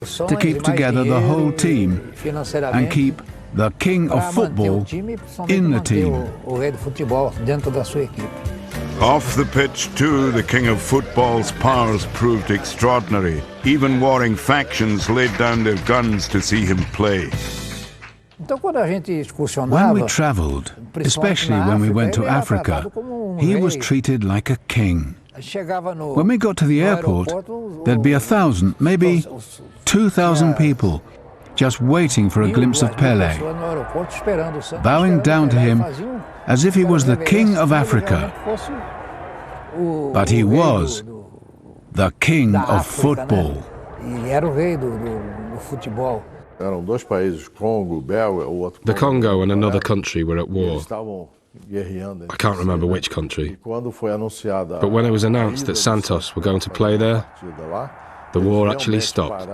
to keep together the whole team and keep the king of football in the team. Off the pitch too, the king of football's powers proved extraordinary. Even warring factions laid down their guns to see him play. When we travelled, especially when we went to Africa, he was treated like a king. When we got to the airport, there'd be 1,000, maybe 2,000 people just waiting for a glimpse of Pele, bowing down to him as if he was the king of Africa. But he was the king of football. The Congo and another country were at war. I can't remember which country. But when it was announced that Santos were going to play there, the war actually stopped.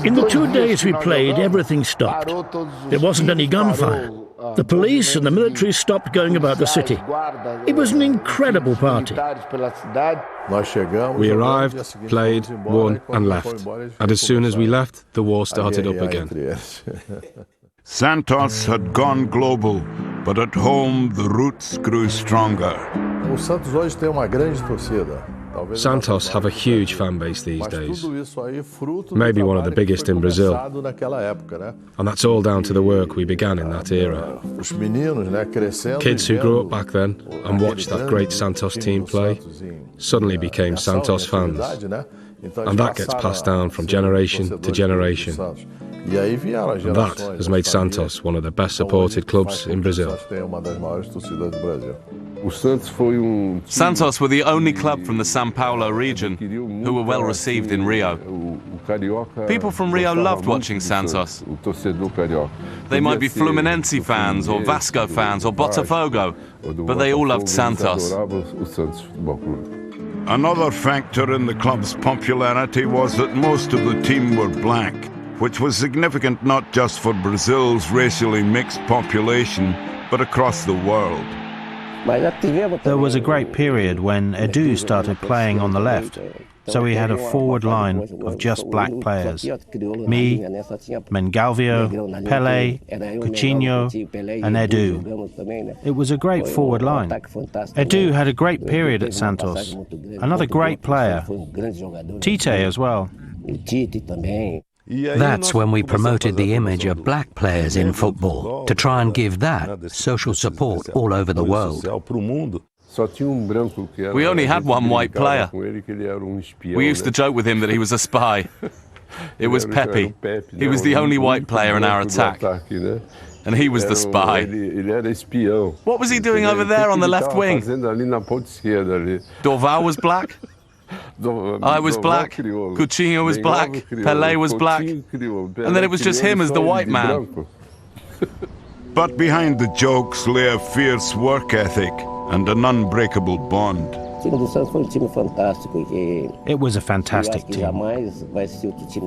In the 2 days we played, everything stopped. There wasn't any gunfire. The police and the military stopped going about the city. It was an incredible party. We arrived, played, won and left. And as soon as we left, the war started up again. Santos had gone global, but at home the roots grew stronger. Santos have a huge fan base these days, maybe one of the biggest in Brazil, and that's all down to the work we began in that era. Kids who grew up back then and watched that great Santos team play suddenly became Santos fans, and that gets passed down from generation to generation. And that has made Santos one of the best supported clubs in Brazil. Santos were the only club from the São Paulo region who were well received in Rio. People from Rio loved watching Santos. They might be Fluminense fans or Vasco fans or Botafogo, but they all loved Santos. Another factor in the club's popularity was that most of the team were black, which was significant not just for Brazil's racially mixed population, but across the world. There was a great period when Edu started playing on the left, so we had a forward line of just black players. Me, Mengalvio, Pele, Coutinho and Edu. It was a great forward line. Edu had a great period at Santos. Another great player. Tite as well. That's when we promoted the image of black players in football, to try and give that social support all over the world. We only had one white player. We used to joke with him that he was a spy. It was Pepe. He was the only white player in our attack. And he was the spy. What was he doing over there on the left wing? Dorval was black? I was black, Coutinho was black, Pele was black, and then it was just him as the white man. But behind the jokes lay a fierce work ethic and an unbreakable bond. It was a fantastic team.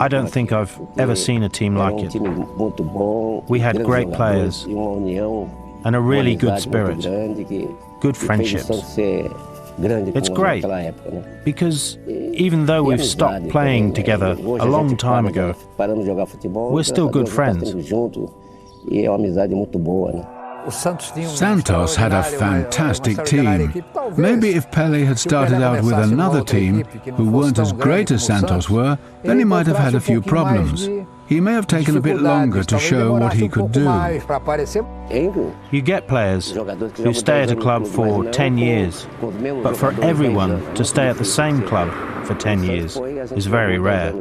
I don't think I've ever seen a team like it. We had great players and a really good spirit, good friendships. It's great, because even though we've stopped playing together a long time ago, we're still good friends. Santos had a fantastic team. Maybe if Pele had started out with another team who weren't as great as Santos were, then he might have had a few problems. He may have taken a bit longer to show what he could do. You get players who stay at a club for 10 years, but for everyone to stay at the same club for 10 years is very rare.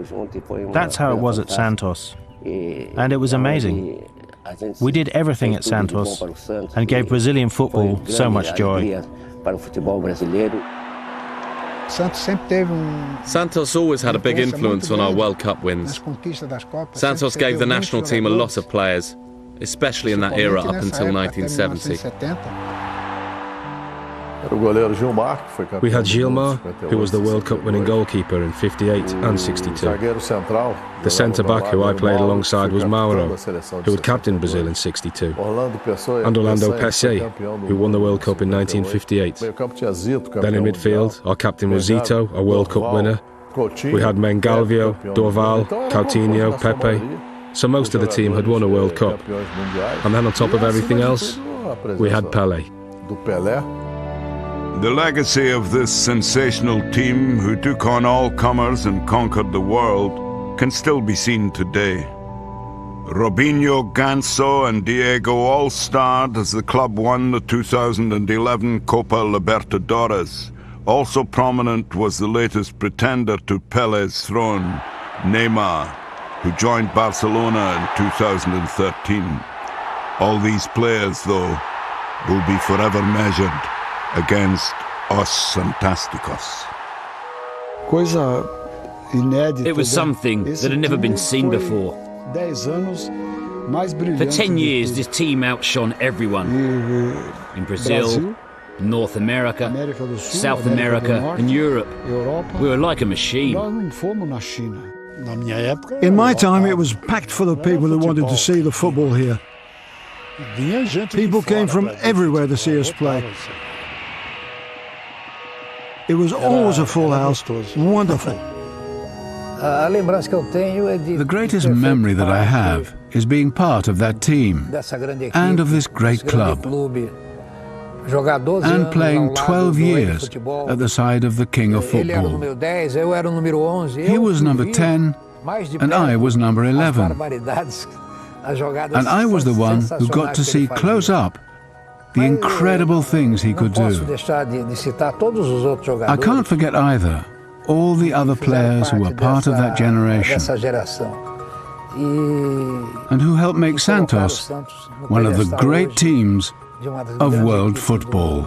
That's how it was at Santos, and it was amazing. We did everything at Santos and gave Brazilian football so much joy. Santos always had a big influence on our World Cup wins. Santos gave the national team a lot of players, especially in that era up until 1970. We had Gilmar, who was the World Cup winning goalkeeper in 58 and 62. The centre-back who I played alongside was Mauro, who had captained Brazil in 62. And Orlando Pele, who won the World Cup in 1958. Then in midfield, our captain was Zito, a World Cup winner, We had Mengalvio, Dorval, Coutinho, Pepe, so most of the team had won a World Cup. And then on top of everything else, we had Pele. The legacy of this sensational team who took on all comers and conquered the world can still be seen today. Robinho, Ganso and Diego all starred as the club won the 2011 Copa Libertadores. Also prominent was the latest pretender to Pele's throne, Neymar, who joined Barcelona in 2013. All these players, though, will be forever measured against Os Fantásticos. It was something that had never been seen before. For 10 years, this team outshone everyone. In Brazil, North America, South America, and Europe. We were like a machine. In my time, it was packed full of people who wanted to see the football here. People came from everywhere to see us play. It was always a full house, wonderful. The greatest memory that I have is being part of that team and of this great club, and playing 12 years at the side of the king of football. He was number 10 and I was number 11. And I was the one who got to see close up the incredible things he could do. I can't forget either all the other players who were part of that generation and who helped make Santos one of the great teams of world football.